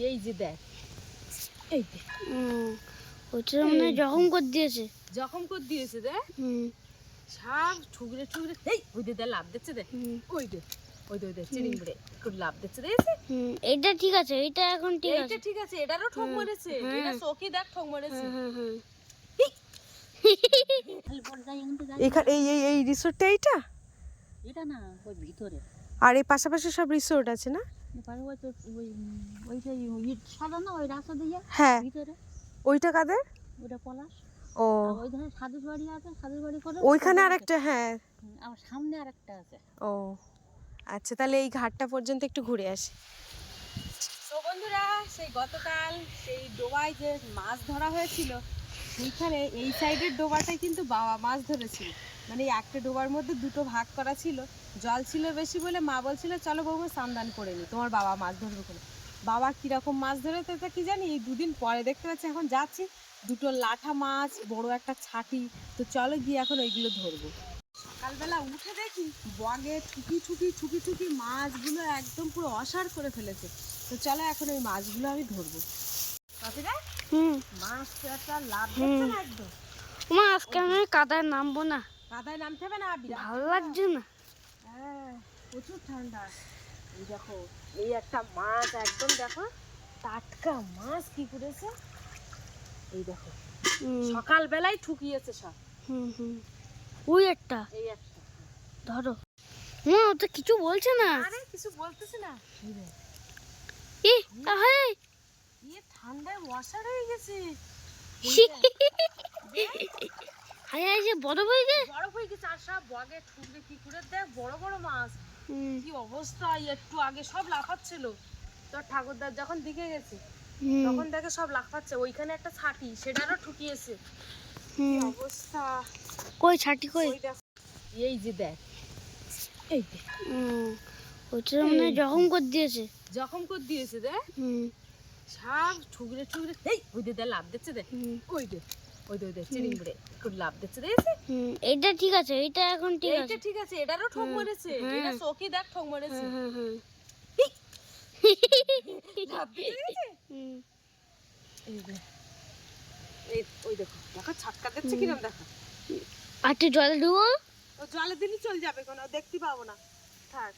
এই যে দেখ, এই দেখ ওটা মানে জখম করে দিয়েছে। জখম করে দিয়েছে দেখ। সব ঠুকরে ঠুকরে এই ওই দে লাভ দিচ্ছে দেখ, ওই দে ওই দে ওই দে চিড়িং বড়ে খুব লাভ দিচ্ছে দেখেছিস। এইটা ঠিক আছে, এইটা এখন ঠিক আছে, এইটা ঠিক আছে, এটারও ঠোক মেরেছে, এটা চোখে দেখ ঠোক মেরেছে। এখানে এই এই এই রিসোর্টটা এইটা এটা না ওই ভিতরে, আর এই পাশাপাশি সব রিসোর্ট আছে না? সাদা না ওই রাস্তা দিয়ে হ্যাঁ ভিতরে ওইটা কাদের? ওটা পলাশ। ও ওই ধারে সাধুর বাড়ি আছে, সাধুর বাড়ি করে ওইখানে আরেকটা, হ্যাঁ আমার সামনে আরেকটা আছে। ও আচ্ছা, তাহলে এই ঘাটটা পর্যন্ত একটু ঘুরে আসি। তো বন্ধুরা, সেই গতকাল সেই ডোবায় যে মাছ ধরা হয়েছিল, সেইখানে এই সাইডের ডোবাটাই কিন্তু বাবা মাছ ধরেছিল। মানে একটা ডোবার মধ্যে দুটো ভাগ করা ছিল, জল ছিল বেশি বলে মা বলছিল চলো বৌমা স্নান করে নি, তোমার বাবা মাছ ধরবে কোনো। বাবা কিরকম মাছ ধরেছে তা কি জানি, এই দুদিন পরে দেখতে পাচ্ছি এখন যাচ্ছি দুটো লাঠা মাছ, বড় একটা ছাটি। তো চলো গিয়ে এখন ওইগুলো ধরবো। সকালবেলা উঠে দেখি বগে ঠুকি ঠুকি ঠুকি ঠুকি মাছগুলো একদম পুরো অসাড় করে ফেলেছে। তো চলো এখন ওই মাছগুলো আমি ধরবো। মাছ একটা লাভ দিচ্ছে না একদম। মা আজকে আমি কাদায় নামবো না, কাদায় নামতে হবে না, ভালো লাগছে না। হ্যাঁ প্রচুর ঠান্ডা। এই দেখো এই একটা মাছ একদম দেখো টাটকা মাছ কি করেছে, এই দেখো সকালবেলায় ঠুকিয়েছে সব। ওই একটা, এই একটা ধরো। মা ও তো কিছু বলছে না। আরে কিছু বলতেছে না, ই আহে ইয়ে ঠান্ডায় অসাড় হয়ে গেছে। হায় হায় যে বরফ হয়ে গেছে, বরফ হয়ে গেছে, আর সব বগে ঠুকরে কি করে দেখ বড় বড় মাছ, কি অবস্থা। একটু আগে সব লাফাচ্ছিল, তোর ঠাকুরদার যখন দিকে গেছে তখন দেখে সব লাফাচ্ছে। ওইখানে একটা ছাটি, সেটারও ঠুকিয়েছে, কি অবস্থা। কই ছাটি কই? এই যে দেখ, এই দেখ ওটা মানে জখম করে দিয়েছে, জখম করে দিয়েছে দেখ। সব ঠুকরে ঠুকরে এই ওই দে লাভ দিচ্ছে দেখ, ওই দে ওই দে ওই দে চিড়িং বড়ে খুব লাভ দিচ্ছে দেখেছিস। এইটা ঠিক আছে, এইটা এখন ঠিক আছে, এইটা ঠিক আছে, এটারও ঠোক মেরেছে, এটা চোখে দেখ ঠোক মেরেছে। লাভ দিতে গেছে। এই যে এই ওই দেখো দেখো ছটকা দিচ্ছে কিরম দেখো। আর একটু জল দেবো, ও জলে দিলে চল যাবে, কোনো দেখতে পাবো না, থাক।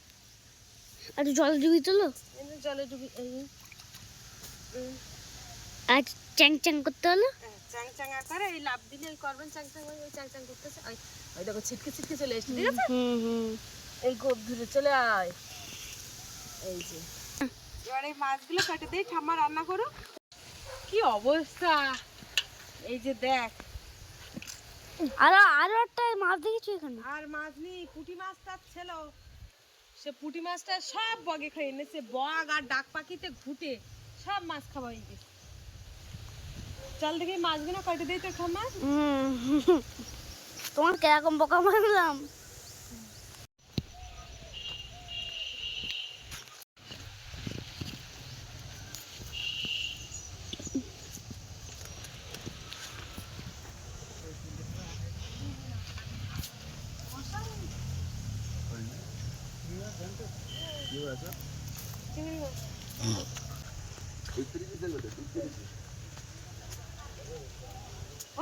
আর একটু জল দিবি চলো, এই যে জলে ডুবি এই আর চ্যাং চ্যাং করতে হলো। চ্যাং চ্যাং করে এই লাভ দিলে ওই করবেন চ্যাং চ্যাং, ওই চ্যাং চ্যাং করতেছে। ওই ওই দেখো ছিটকে ছিটকে চলে এসছে, ঠিক আছে। এই গোপ ধরে চলে আয়। এই যে এবার এই মাছগুলো কেটে দিয়ে ঠাম্মা রান্না করো। কি অবস্থা, এই যে দেখ। আরো আরো একটা মাছ দেখেছি এখানে, আর মাছ নেই, পুঁটি মাছটা ছিল, সে পুঁটি মাছটা সব বগে খেয়ে এনেছে। বগ আর ডাক পাখিতে ঘুটে সব মাছ খাওয়া হয়ে গেছে। চল দেখি মাছগুলো কেটে দিই তো ঠাম্মা। তোমার কিরকম বোকা মারলাম।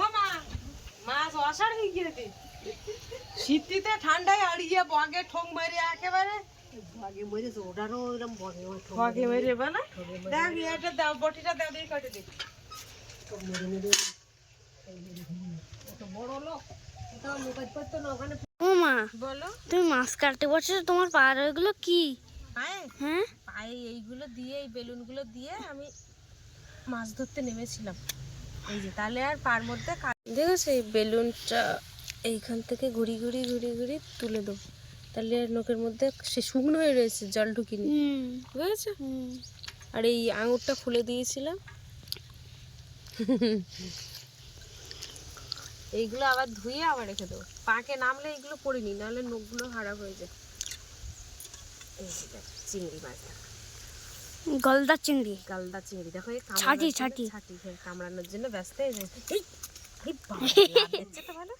ও মা, মাছ অসাড় হয়ে গিয়েছে শীতিতে ঠান্ডায় আর ইয়ে বগে ঠোং মারি একেবারে বগে মরেছে, ওটারও এরকম বগে বগে মেরে বলে। দেখ এটা দাও, বটিটা দাও দিয়ে কেটে দিই। বড় লোক ও মা, বলো। তুমি মাছ কাটতে বসেছো, তোমার পায়ের ওইগুলো কি? পায়ে হ্যাঁ পায়ে এইগুলো দিয়ে, এই বেলুনগুলো দিয়ে আমি মাছ ধরতে নেমেছিলাম। এই যে তাহলে আর পার মধ্যে দেখো সেই বেলুনটা এইখান থেকে ঘুরি ঘুরি ঘুরি ঘুরি তুলে দেবো, তাহলে আর নখের মধ্যে সে শুকনো হয়ে রয়েছে, জল ঢুকিনি, বুঝেছো। আর এই আঙুরটা খুলে দিয়েছিলাম, এইগুলো আবার ধুয়ে আবার রেখে দেবো। পাকে নামলে এইগুলো পড়িনি, নাহলে নখগুলো খারাপ হয়ে যায়। এই যে দেখো চিংড়ি মাছ, গলদা চিংড়ি, গালদা চিংড়ি দেখো, এই ছাটি ছাটি ছাটি কামড়ানোর জন্য ব্যস্ত হয়ে যায়। এই বাবা, লাভ দিচ্ছে তো ভালো।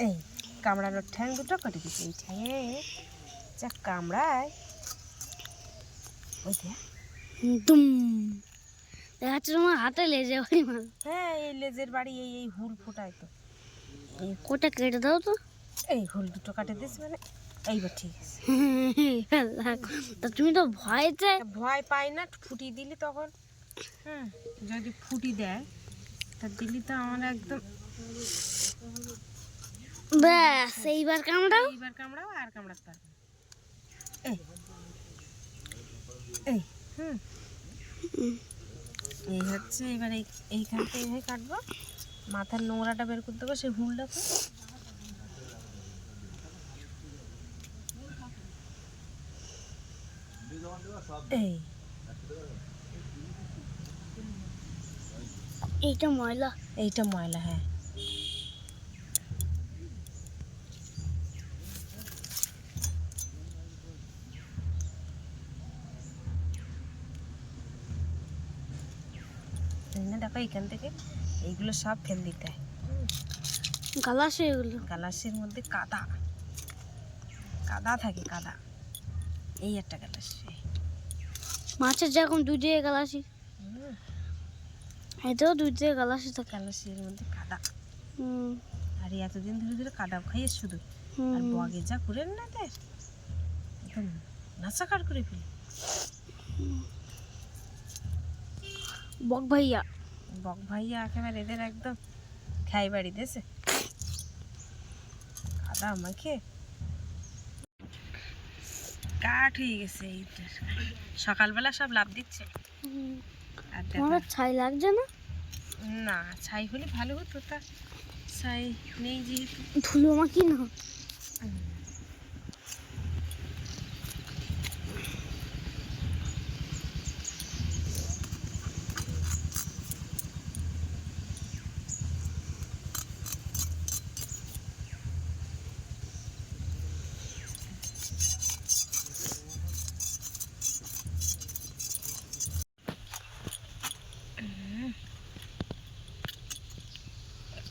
এই কামড়ানোর ঠ্যাং দুটো কেটে দিচ্ছি। এই ঠ্যাঙে যা কামড়ায় ওই দেখ। দুম দেখা যাচ্ছে তোমার হাতে লেজে বাড়ি মাছ। হ্যাঁ এই লেজের বাড়ি এই এই হুল ফোটায় তো। এই কোটা কেটে দাও তো। এই হুল দুটো কাটে দিস মানে এইবার ঠিক আছে। তা তুমি তো ভয়তে ভয় পাই না, ফুটি দিলি তখন। যদি ফুটি দেয় তা দিলি তো আমার একদম ব্যাস এইবার কামড়াও। এইবার কামড়াও আর কামড়াতে পারবে না। এই এই এই হচ্ছে এবার এইখানটা এইভাবে কাটবো, মাথার নোংরাটা বের করে দেবো, সেই হুলটা এই এইটা ময়লা। এইটা ময়লা। হ্যাঁ দেখো এখান থেকে এইগুলো সব ফেল দিতে হয়। গালাসে এগুলো। গালাসের মধ্যে কাদা কাদা থাকে, কাদা। এই একটা গালাস। মাছের যেরকম দুই দিকে গালাসি, এটাও দুই দিকে গালাসি থাকে। গালাসের মধ্যে কাদা। হুম আর এতদিন ধরে ধরে কাদা খাইয়ে শুধু। আর বগে যা করে না দেখ একদম নাচাকার করে ফেলে। বক ভাইয়া বক ভাইয়া একেবারে এদের একদম খাই বাড়ি দিয়েছে কাদা আমাকে। কাঠ হয়ে গেছে এইটার, সকালবেলা সব লাভ দিচ্ছে। আর তোমার ছাই লাগছে না? না ছাই হলে ভালো হতো, তা ছাই নেই যেহেতু। ধুলো মাখি না।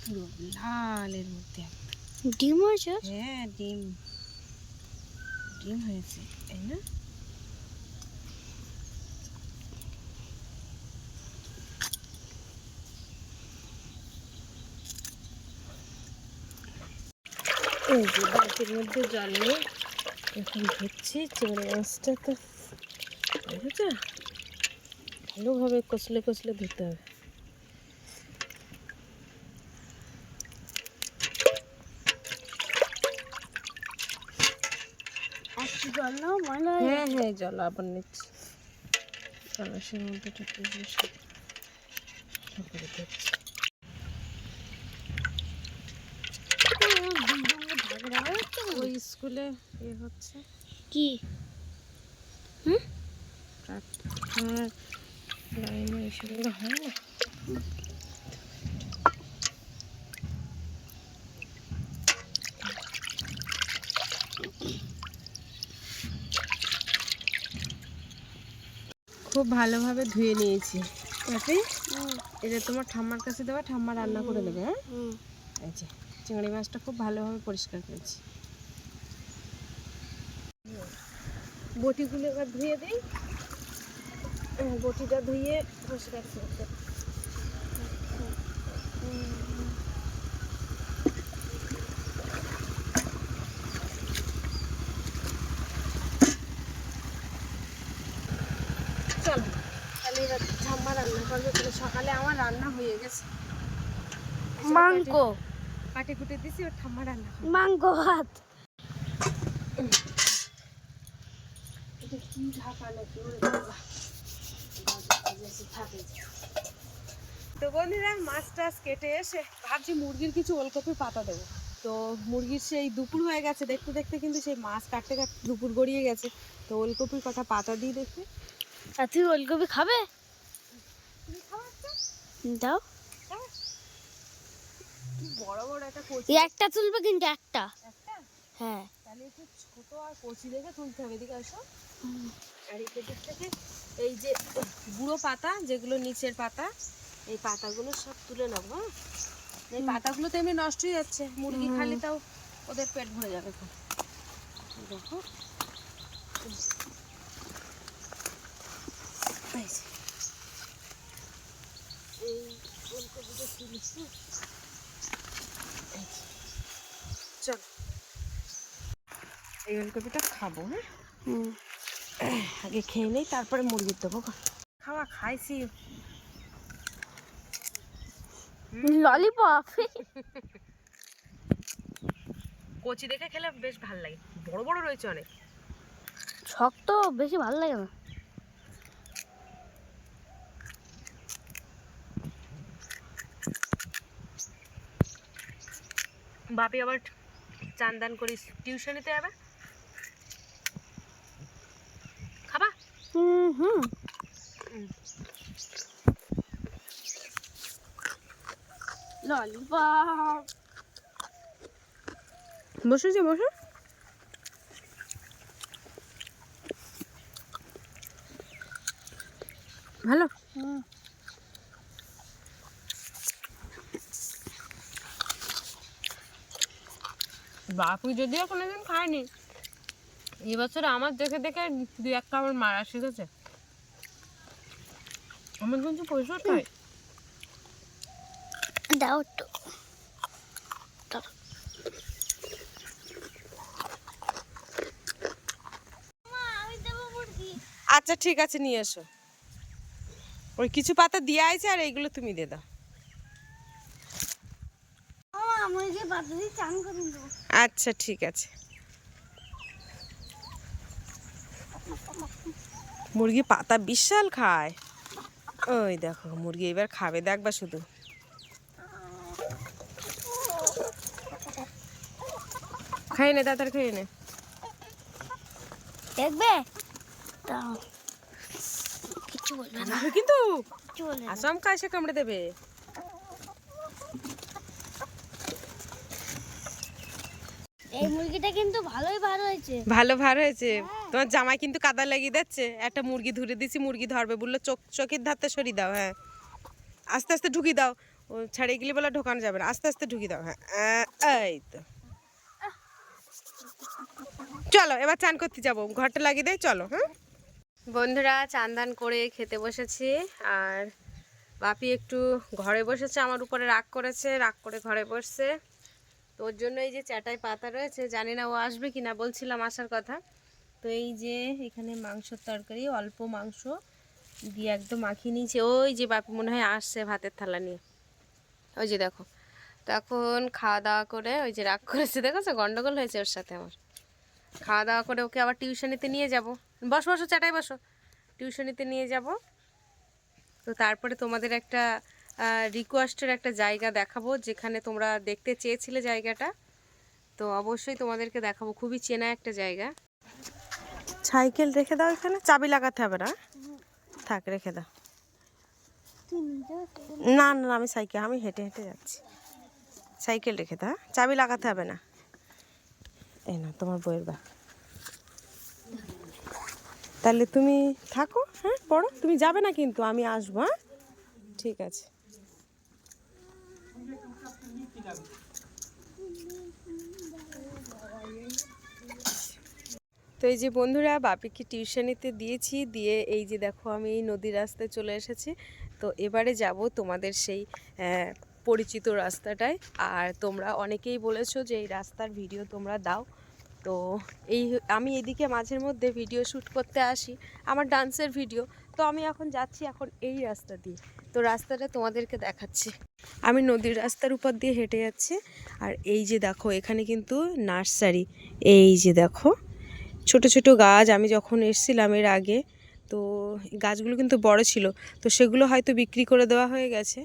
পুরো লালের মধ্যে ডিম হয়েছে? হ্যাঁ ডিম ডিম হয়েছে তাই না। এই যে বালতির মধ্যে জল নিয়ে এখন ধুচ্ছি চিংড়ি মাছটা। তো বুঝেছো, ভালোভাবে কষলে কষলে ধুতে হবে। একটু জল নাও, ময়লা। হ্যাঁ হ্যাঁ জল আবার নিচ্ছি। কলসের মধ্যে ওই স্কুলে এ হচ্ছে কি লাইনে এসবগুলো হয় না। খুব ভালোভাবে ধুয়ে নিয়েছি। তাতে এটা তোমার ঠাম্মার কাছে দেওয়া, ঠাম্মা রান্না করে দেবে। হ্যাঁ এই যে চিংড়ি মাছটা খুব ভালোভাবে পরিষ্কার করেছি। বটিগুলো এবার ধুয়ে দিই। বটিটা ধুয়ে পরিষ্কার করতে। চলো তাহলে এবার ঠাম্মা রান্না করবে। তাহলে সকালে আমার রান্না হয়ে গেছে। মাংস কাটে কুটে দিছি, ওর ঠাম্মা রান্না করবে। মাংস ভাত। এটা কি ঢাকা নাকি ওরে বাবা। তো বন্ধুরা মাছ টাছ কেটে এসে ভাবছি মুরগির কিছু ওলকপির পাতা দেবো। তো মুরগির সেই দুপুর হয়ে গেছে, দেখতে দেখতে কিন্তু সেই মাছ কাটতে কাটতে দুপুর গড়িয়ে গেছে। তো ওলকপির কটা পাতা দিই দেখি। আর তুই ওলকপি খাবে? তুমি খাওয়াচ্ছ দাও। কি বড় বড় একটা কচি। একটা তুলবে কিন্তু একটা। একটা হ্যাঁ তাহলে একটু ছোট আর কচি দেখে তুলতে হবে। এদিকে আসো। আর এই দিক থেকে এই যে বুড়ো পাতা যেগুলো নিচের পাতা, এই পাতাগুলো সব তুলে নেবো। এই পাতাগুলো তো এমনি নষ্ট হয়ে যাচ্ছে, মুরগি খালি তাও ওদের পেট ভরে যাবে খুব। দেখো এই ফুলকপিটা তুলেছি। চল এই ফুলকপিটা খাবো। হ্যাঁ আগে খেয়ে নেই তারপরে মুরগির দেবো। খাওয়া খাইছি ললিপপ কচি দেখে খেলে বেশ ভালো লাগে, বড় বড় রয়েছে অনেক। শক্ত বেশি ভালো লাগে না। বাপি আবার চান দান করিস টিউশনিতে যাবে, খাবা? হুম ললিপপ বসে যে বসে। ভালো বাপু যদিও কোনোদিন খায়নি, এবছর আমার দেখে দেখে দু এক কামড় মারা শিখেছে। আমার কিন্তু পয়সা খাই। দাও তো। আচ্ছা ঠিক আছে নিয়ে এসো, ওই কিছু পাতা দিয়ে আইছে আর এইগুলো তুমি দিয়ে দাও। আচ্ছা ঠিক আছে। মুরগি পাতা বিশাল খায়, ওই দেখো মুরগি এবার খাবে দেখবা শুধু। খাই নে তাড়াতাড়ি খেয়ে নে। দেখবে কিছু বলবে না কিন্তু কিছু বলবে না। আচমকা এসে কামড়ে দেবে। এই মুরগিটা কিন্তু ভালোই ভালো হয়েছে। ভালো ভার হয়েছে। তোমার জামাই কিন্তু কাদা লাগিয়ে দিচ্ছে, একটা মুরগি ধরে দিছি, মুরগি ধরবে বললো চোখের ধারতে সরিয়ে দাও। হ্যাঁ আস্তে আস্তে ঢুকি দাও, ও ছাড়িয়ে গেলে বলে ঢোকানো যাবে না, আস্তে আস্তে ঢুকি দাও। হ্যাঁ এই তো চলো এবার চান করতে যাবো, ঘরটা লাগিয়ে দেয় চলো। হ্যাঁ বন্ধুরা চান দান করে খেতে বসেছি, আর বাপি একটু ঘরে বসেছে, আমার উপরে রাগ করেছে, রাগ করে ঘরে বসছে। তো ওর জন্য এই যে চাটাই পাতা রয়েছে, জানি না ও আসবে কি না, বলছিলাম আসার কথা। তো এই যে এখানে মাংসর তরকারি, অল্প মাংস দিয়ে একদম মাখিয়ে নিয়েছে। ওই যে বাপি মনে হয় আসছে ভাতের থালা নিয়ে, ওই যে দেখো। তো এখন খাওয়া দাওয়া করে, ওই যে রাগ করেছে দেখেছো, গন্ডগোল হয়েছে ওর সাথে আমার। খাওয়া দাওয়া করে ওকে আবার টিউশনিতে নিয়ে যাব। বসো বসো চাটাই বসো, টিউশনিতে নিয়ে যাব। তো তারপরে তোমাদের একটা রিকোয়েস্টের একটা জায়গা দেখাবো, যেখানে তোমরা দেখতে চেয়েছিলে জায়গাটা, তো অবশ্যই তোমাদেরকে দেখাবো। খুবই চেনা একটা জায়গা। সাইকেল রেখে দাও এখানে, চাবি লাগাতে হবে না, থাক রেখে দাও। না না আমি সাইকেল, আমি হেঁটে হেঁটে যাচ্ছি, সাইকেল রেখে দাও, চাবি লাগাতে হবে না। এই না তোমার বইয়ের ব্যাগ, তাহলে তুমি থাকো। হ্যাঁ পড়ো, তুমি যাবে না কিন্তু, আমি আসবো। হ্যাঁ ঠিক আছে। তো এই যে বন্ধুরা বাপিকে টিউশনিতে দিয়েছি, দিয়ে এই যে দেখো আমি এই নদীর রাস্তায় চলে এসেছি। তো এবারে যাব তোমাদের সেই পরিচিত রাস্তাটায়। আর তোমরা অনেকেই বলেছো যে এই রাস্তার ভিডিও তোমরা দাও, তো এই আমি এদিকে মাঝের মধ্যে ভিডিও শ্যুট করতে আসি, আমার ডান্সের ভিডিও। তো আমি এখন যাচ্ছি এখন এই রাস্তা দিয়ে, তো রাস্তাটা তোমাদেরকে দেখাচ্ছি। আমি নদীর রাস্তার উপর দিয়ে হেঁটে যাচ্ছি, আর এই যে দেখো এখানে কিন্তু নার্সারি, এই যে দেখো ছোট ছোট গাছ। আমি যখন এসেছিলাম এর আগে, তো গাছগুলো কিন্তু বড় ছিল, তো সেগুলো হয়তো বিক্রি করে দেওয়া হয়ে গেছে,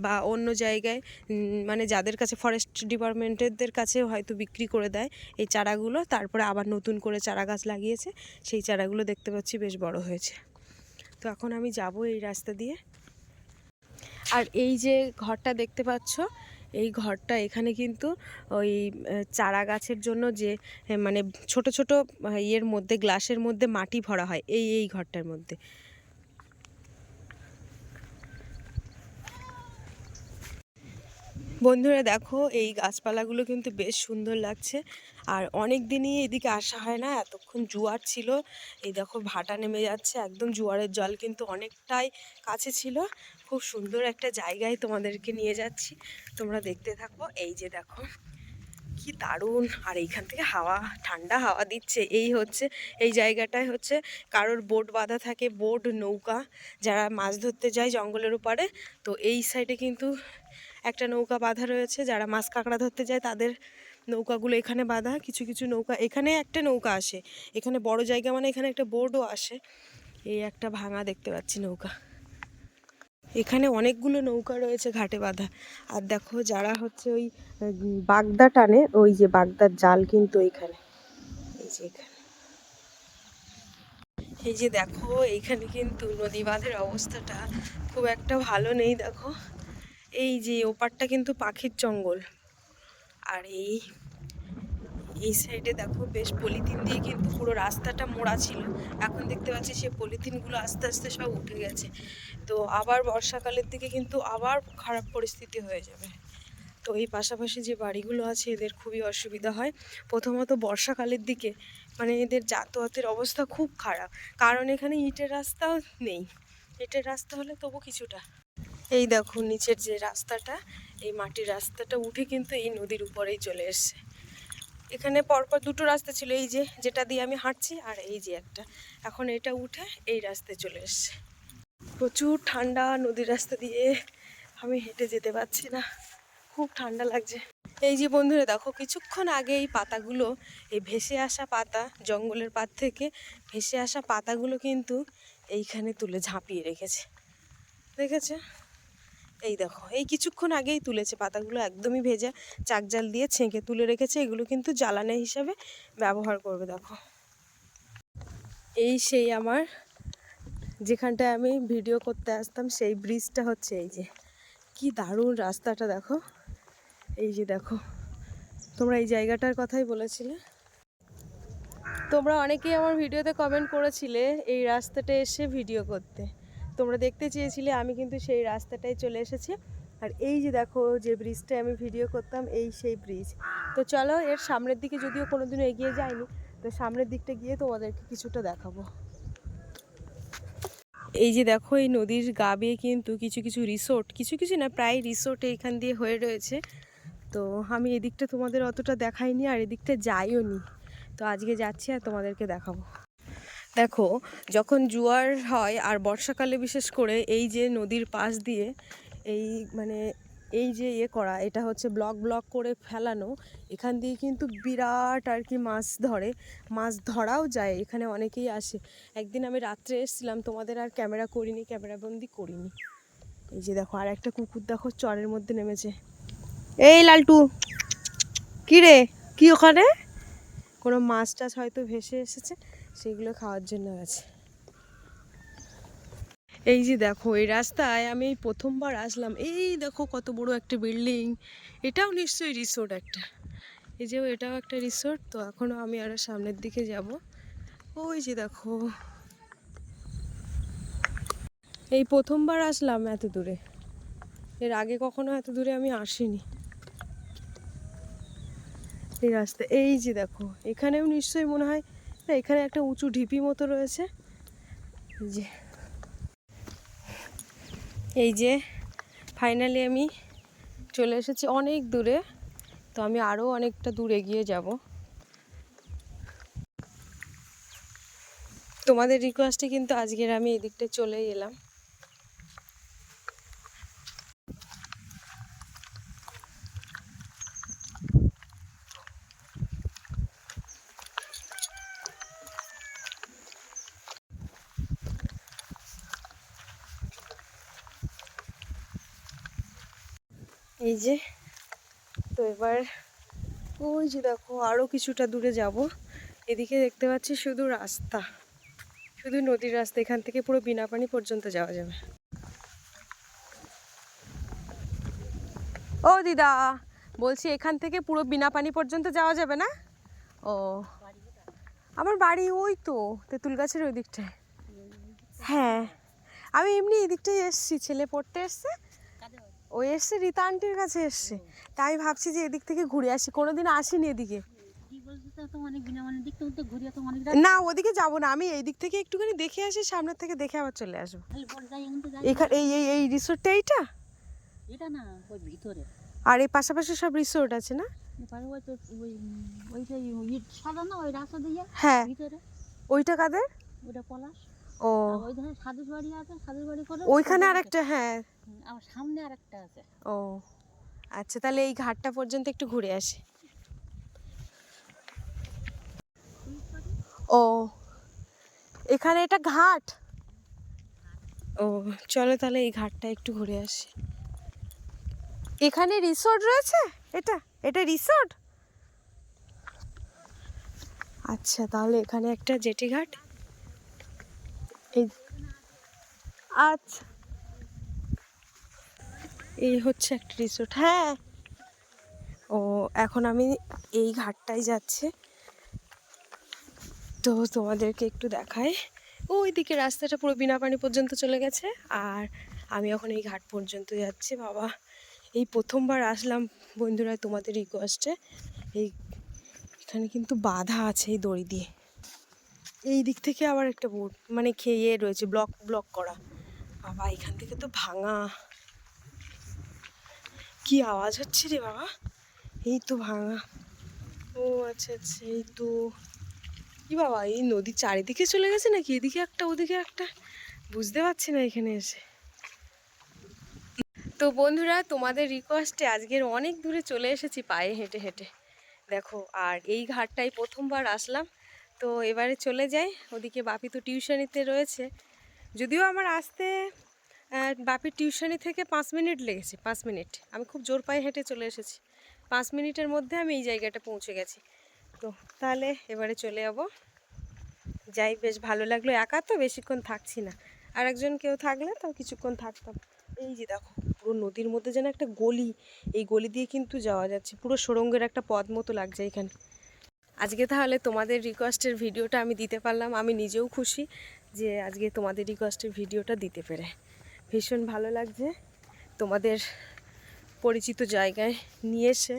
বা অন্য জায়গায় মানে যাদের কাছে ফরেস্ট ডিপার্টমেন্টের কাছে হয়তো বিক্রি করে দেয় এই চারাগুলো, তারপরে আবার নতুন করে চারা গাছ লাগিয়েছে, সেই চারাগুলো দেখতে পাচ্ছি বেশ বড় হয়েছে। তো এখন আমি যাব এই রাস্তা দিয়ে। আর এই যে ঘরটা দেখতে পাচ্ছ, এই ঘরটা এখানে কিন্তু ওই চারা গাছের জন্য যে মানে ছোট ছোট ইয়ের মধ্যে, গ্লাসের মধ্যে মাটি ভরা হয় এই ঘরটার মধ্যে। বন্ধুরা দেখো, এই গাছপালাগুলো কিন্তু বেশ সুন্দর লাগছে। আর অনেক দিনই এদিকে আসা হয় না, এতক্ষণ জোয়ার ছিল। এই দেখো ভাটা নেমে যাচ্ছে, একদম জোয়ারের জল কিন্তু অনেকটাই কাছে ছিল। খুব সুন্দর একটা জায়গায় তোমাদেরকে নিয়ে যাচ্ছি, তোমরা দেখতে থাকো। এই যে দেখো কি দারুণ, আর এইখান থেকে হাওয়া, ঠান্ডা হাওয়া দিচ্ছে। এই জায়গাটায় হচ্ছে কারোর বোট বাঁধা থাকে, বোট নৌকা, যারা মাছ ধরতে যায় জঙ্গলের ওপারে। তো এই সাইডে কিন্তু একটা নৌকা বাঁধা রয়েছে, যারা মাছ কাঁকড়া ধরতে যায় তাদের নৌকাগুলো এখানে বাঁধা। কিছু কিছু নৌকা, এখানে একটা নৌকা আসে, এখানে বড় জায়গা মানে এখানে একটা বোটও আসে। এই একটা ভাঙা দেখতে পাচ্ছি নৌকা, এখানে অনেকগুলো নৌকা রয়েছে ঘাটে বাঁধা। আর দেখো যারা হচ্ছে ওই বাগদা টানে, ওই যে বাগদার জাল কিন্তু এইখানে, এই যে এখানে, এই যে দেখো এইখানে কিন্তু নদী বাঁধের অবস্থাটা খুব একটা ভালো নেই। দেখো এই যে ওপারটা কিন্তু পাখির জঙ্গল, আর এই সাইডে দেখো বেশ পলিথিন দিয়ে কিন্তু পুরো রাস্তাটা মোড়া ছিল। এখন দেখতে পাচ্ছি সে পলিথিনগুলো আস্তে আস্তে সব উঠে গেছে। তো আবার বর্ষাকালের দিকে কিন্তু আবার খারাপ পরিস্থিতি হয়ে যাবে। তো এই পাশাপাশি যে বাড়িগুলো আছে এদের খুবই অসুবিধা হয়। প্রথমত বর্ষাকালের দিকে মানে এদের যাতায়াতের অবস্থা খুব খারাপ, কারণ এখানে ইটের রাস্তাও নেই। ইটের রাস্তা হলে তবু কিছুটা, এই দেখো নিচের যে রাস্তাটা, এই মাটির রাস্তাটা উঠে কিন্তু এই নদীর উপরেই চলে এসছে। এখানে পরপর দুটো রাস্তা ছিল, এই যে যেটা দিয়ে আমি হাঁটছি, আর এই যে একটা, এখন এটা উঠে এই রাস্তায় চলে এসছে। প্রচুর ঠান্ডা, নদীর রাস্তা দিয়ে আমি হেঁটে যেতে পারছি না, খুব ঠান্ডা লাগছে। এই যে বন্ধুরা দেখো, কিছুক্ষণ আগে এই পাতাগুলো, এই ভেসে আসা পাতা, জঙ্গলের পাত থেকে ভেসে আসা পাতাগুলো কিন্তু এইখানে তুলে ঝাঁপিয়ে রেখেছে, দেখেছে? এই দেখো এই কিছুক্ষণ আগেই তুলেছে পাতাগুলো, একদমই ভেজা, চাকজাল দিয়ে ছেঁকে তুলে রেখেছে। এগুলো কিন্তু জ্বালানি হিসাবে ব্যবহার করবে। দেখো এই সেই আমার যেখানটায় আমি ভিডিও করতে আসতাম সেই ব্রিজটা হচ্ছে এই যে, কি দারুণ রাস্তাটা দেখো। এই যে দেখো, তোমরা এই জায়গাটার কথাই বলেছিলে, তোমরা অনেকেই আমার ভিডিওতে কমেন্ট করেছিলে এই রাস্তাটা এসে ভিডিও করতে, তোমরা দেখতে চেয়েছিলে। আমি কিন্তু সেই রাস্তাটাই চলে এসেছি। আর এই যে দেখো যে ব্রিজটায় আমি ভিডিও করতাম, এই সেই ব্রিজ। তো চলো এর সামনের দিকে, যদিও কোনোদিনও এগিয়ে যায়নি, তো সামনের দিকটা গিয়ে তোমাদেরকে কিছুটা দেখাবো। এই যে দেখো এই নদীর গা বেয়ে কিন্তু কিছু কিছু রিসোর্ট, কিছু কিছু না প্রায় রিসোর্ট এইখান দিয়ে হয়ে রয়েছে। তো আমি এদিকটা তোমাদের অতটা দেখাইনি, আর এদিকটা যাইও নি। তো আজকে যাচ্ছি আর তোমাদেরকে দেখাবো। দেখো যখন জোয়ার হয় আর বর্ষাকালে বিশেষ করে, এই যে নদীর পাশ দিয়ে এই মানে এই যে করা, এটা হচ্ছে ব্লক ব্লক করে ফেলানো, এখান দিয়ে কিন্তু বিরাট আর কি মাছ ধরে, মাছ ধরাও যায়। এখানে অনেকেই আসে। একদিন আমি রাত্রে এসেছিলাম, তোমাদের আর ক্যামেরা করিনি, ক্যামেরাবন্দি করিনি। এই যে দেখো আর একটা কুকুর দেখো চরের মধ্যে নেমেছে। এই লালটু, কী রে, কি ওখানে? কোনো মাছ টাছ হয়তো ভেসে এসেছে, সেগুলো খাওয়ার জন্য আছে। এই যে দেখো এই রাস্তায় আমি এই প্রথমবার আসলাম। এই দেখো কত বড় একটা বিল্ডিং, এটাও নিশ্চয়ই রিসোর্ট একটা। এই যে এটাও একটা রিসোর্ট। তো এখনও আমি আরও সামনের দিকে যাব। ওই যে দেখো, এই প্রথমবার আসলাম এত দূরে, এর আগে কখনো এত দূরে আমি আসিনি। এই রাস্তা, এই যে দেখো এখানেও নিশ্চয়ই মনে হয়, না এখানে একটা উঁচু ঢিপি মতো রয়েছে। এই যে ফাইনালি আমি চলে এসেছি অনেক দূরে। তো আমি আরও অনেকটা দূর এগিয়ে যাব। তোমাদের রিকোয়েস্টে কিন্তু আজকের আমি এদিকটা চলেই এলাম। এই যে, তো এবার ওই যে দেখো আরও কিছুটা দূরে যাব। এদিকে দেখতে পাচ্ছি শুধু রাস্তা, শুধু নদীর রাস্তা, এখান থেকে পুরো বিনাপানি পর্যন্ত যাওয়া যাবে। ও দিদা, বলছি এখান থেকে পুরো বিনাপানি পর্যন্ত যাওয়া যাবে না? ও, আমার বাড়ি ওই তো তেঁতুল গাছের ওই দিকটায়। হ্যাঁ, আমি এমনি এই দিকটায় এসছি, ছেলে পড়তে এসছে। ও এসছে রীতা আন্টির কাছে এসছে, তাই ভাবছি যে এদিক থেকে ঘুরে আসি, কোনোদিন আসিনি এদিকে। কি বলছিস তো অনেক বিনামানের দিক থেকে ঘুরিয়ে তো অনেক না ওদিকে যাব না, আমি এই দিক থেকে একটুখানি দেখে আসি, সামনের থেকে দেখে আবার চলে আসবো। তাহলে পরে যাই এখন তো যাই। এখানে এই এই এই রিসোর্টটা এইটা, এটা না ওই ভিতরে আর এই পাশাপাশি সব রিসোর্ট আছে না? এপারে ওই তো ওইটা ইট সাদা না ওই রাস্তা দিয়ে হ্যাঁ ভিতরে ওইটা কাদের? ওটা পলাশ। ও আর ওই ধারে সাদুস বাড়ি আছে, সাদুস বাড়ি করে ওইখানে আরেকটা, হ্যাঁ। আমার সামনে আরেকটা আছে। ও আচ্ছা, তাহলে এই ঘাটটা পর্যন্ত একটু ঘুরে আসি। ও এখানে এটা ঘাট, ও চলো তাহলে এই ঘাটটা একটু ঘুরে আসি। এখানে রিসোর্ট রয়েছে, এটা এটা রিসোর্ট। আচ্ছা তাহলে এখানে একটা জেটি ঘাট, এই আচ্ছা এই হচ্ছে একটা রিসোর্ট, হ্যাঁ। ও এখন আমি এই ঘাটটাই যাচ্ছি, তো তোমাদেরকে একটু দেখাই। ওইদিকে রাস্তাটা পুরো বিনাপানি পর্যন্ত চলে গেছে, আর আমি এখন এই ঘাট পর্যন্ত যাচ্ছি। বাবা এই প্রথমবার আসলাম বন্ধুরা তোমাদের রিকোয়েস্টে। এখানে কিন্তু বাধা আছে এই দড়ি দিয়ে, এই দিক থেকে আবার একটা বোর্ড মানে খেয়ে রয়েছে, ব্লক ব্লক করা। বাবা এখান থেকে তো ভাঙা, কি আওয়াজ হচ্ছে রে বাবা, এই তো ভাঙা। ও আচ্ছা আচ্ছা, এই তো কি বাবা, এই নদীর চারিদিকে চলে গেছে নাকি, এদিকে একটা ওদিকে একটা, বুঝতে পারছি না এখানে এসে। তো বন্ধুরা তোমাদের রিকোয়েস্টে আজকের অনেক দূরে চলে এসেছি পায়ে হেঁটে হেঁটে, দেখো। আর এই ঘাটটাই প্রথমবার আসলাম, তো এবারে চলে যাই। ওদিকে বাপি তো টিউশনিতে রয়েছে, যদিও আমার আসতে বাপির টিউশনি থেকে 5 মিনিট লেগেছে, 5 মিনিট। আমি খুব জোর পায়ে হেঁটে চলে এসেছি, 5 মিনিটের মধ্যে আমি এই জায়গাটা পৌঁছে গেছি। তো তাহলে এবারে চলে যাবো, যাই। বেশ ভালো লাগলো, একা তো বেশিক্ষণ থাকছি না, আর একজন কেউ থাকলে তাও কিছুক্ষণ থাকতাম। এই যে দেখো পুরো নদীর মধ্যে যেন একটা গলি, এই গলি দিয়ে কিন্তু যাওয়া যাচ্ছে, পুরো সুড়ঙ্গের একটা পথ মতো লাগছে এখানে। আজকে তাহলে তোমাদের রিকোয়েস্টের ভিডিওটা আমি দিতে পারলাম, আমি নিজেও খুশি যে আজকে তোমাদের রিকোয়েস্টের ভিডিওটা দিতে পেরে ভীষণ ভালো লাগছে, তোমাদের পরিচিত জায়গায় নিয়ে এসে।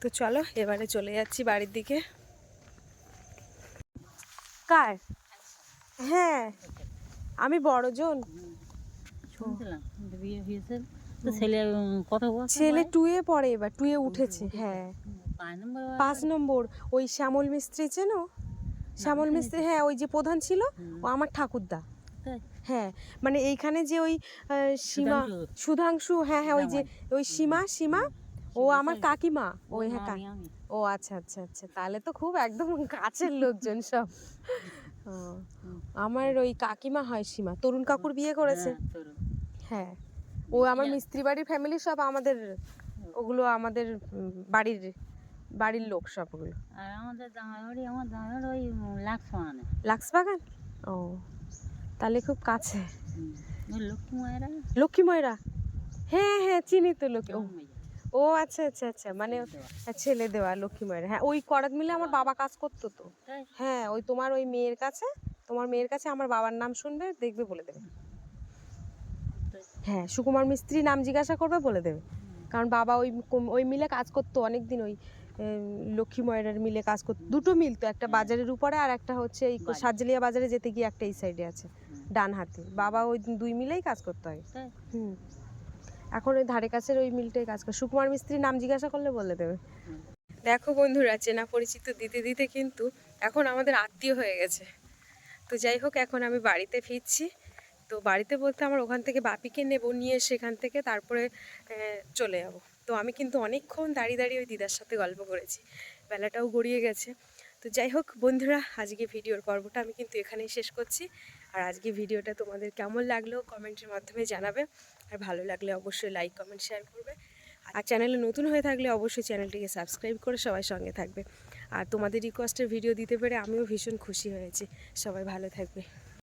তো চলো এবারে চলে যাচ্ছি বাড়ির দিকে। কার? হ্যাঁ আমি বড়জন। শুনছিলাম বিয়ে হয়েছে তো ছেলে কত বছর? ছেলে 2-এ পড়ে, এবার 2-এ উঠেছে, হ্যাঁ 5 নম্বর। ওই শ্যামল মিস্ত্রি চেনো? শ্যামল মিস্ত্রি, হ্যাঁ ওই যে প্রধান ছিল, ও আমার ঠাকুরদা। হ্যাঁ মানে এইখানে যে ওই সীমা, সুধাংশু, হ্যাঁ হ্যাঁ ওই যে ওই সীমা, সীমা ও আমার কাকিমা, ওই হ্যাঁ ও আচ্ছা আচ্ছা আচ্ছা, তাহলে তো খুব একদম কাছের লোকজন সব। ও, আমার ওই কাকিমা হয় সীমা, তরুণ কাকুর বিয়ে করেছে। হ্যাঁ ও আমার মিস্ত্রি বাড়ির ফ্যামিলি সব আমাদের, ওগুলো আমাদের বাড়ির বাড়ির লোক সব ওগুলো। আর আমাদের জামাইবাড়ি, আমার জামাইবাড়ি ওই লাক্সবাগানে। লাক্সবাগান, ও তাহলে খুব কাছে। ওই লক্ষ্মী মায়েরা, লক্ষ্মী ময়রা, হ্যাঁ হ্যাঁ চিনি তো লক্ষ্মী। ও আচ্ছা আচ্ছা আচ্ছা, মানে ছেলে দেওয়া লক্ষ্মী ময়রা, হ্যাঁ ওই করাত মিলে আমার বাবা কাজ করতো তো। হ্যাঁ ওই তোমার ওই মেয়ের কাছে, তোমার মেয়ের কাছে আমার বাবার নাম শুনবে দেখবে বলে দেবে। হ্যাঁ সুকুমার মিস্ত্রি নাম জিজ্ঞাসা করবে বলে দেবে, কারণ বাবা ওই ওই মিলে কাজ করতো অনেক দিন, ওই লক্ষ্মী ময়রার মিলে কাজ করতো। দুটো মিল তো, একটা বাজারের উপরে আর একটা হচ্ছে এই সাজলিয়া বাজারে যেতে গিয়ে একটা এই সাইডে আছে ডান হাতে। বাবা ওই 2 মিলেই কাজ করতে হয়। হুম এখন ওই ধারে কাছের ওই মিলটাই কাজ করে, সুকুমার মিস্ত্রি নাম জিজ্ঞাসা করলে বলে দেবে। দেখো বন্ধুরা চেনা পরিচিত দিতে দিতে কিন্তু এখন আমাদের আত্মীয় হয়ে গেছে। তো যাই হোক এখন আমি বাড়িতে ফিরছি, তো বাড়িতে বলতে আমার ওখান থেকে বাপিকে নেবো, নিয়ে সেখান থেকে তারপরে চলে যাব। তো আমি কিন্তু অনেকক্ষণ দাঁড়িয়ে দাঁড়িয়ে ওই দিদার সাথে গল্প করেছি, বেলাটাও গড়িয়ে গেছে। তো যাই হোক বন্ধুরা আজকে ভিডিওর পর্বটা আমি কিন্তু এখানেই শেষ করছি। আর আজকে ভিডিওটা তোমাদের কেমন লাগলো কমেন্টের মাধ্যমে জানাবে, আর ভালো লাগলে অবশ্যই লাইক কমেন্ট শেয়ার করবে, আর চ্যানেলে নতুন হয়ে থাকলে অবশ্যই চ্যানেলটিকে সাবস্ক্রাইব করে সবাই সঙ্গে থাকবে। আর তোমাদের রিকোয়েস্টের ভিডিও দিতে পেরে আমিও ভীষণ খুশি হয়েছি। সবাই ভালো থাকবে।